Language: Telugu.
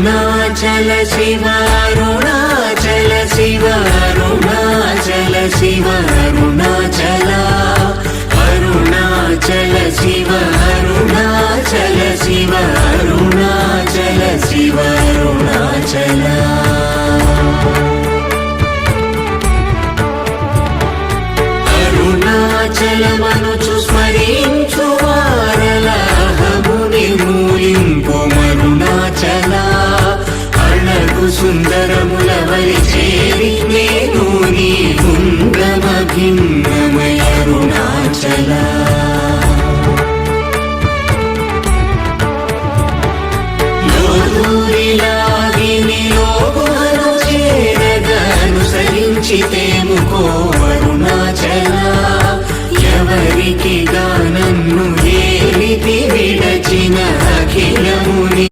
అరుణాచల శివ అరుణాచల శివ అరుణాచల శివ అరుణాచల అరుణాచల శివ అరుణాచల శివ అరుణాచల శివ అరుణాచల అరుణాచలమనుచు స్మరించు వారలహము నిర్మూలింపు మరుణాచల అళగు సుందరముల వలి చేరి నేను నీ గుండమ భిన్నమయ అరుణాచల లోదూరిలాగిని లోగుహను చేరగ అనుసరించితేముకో అరుణాచల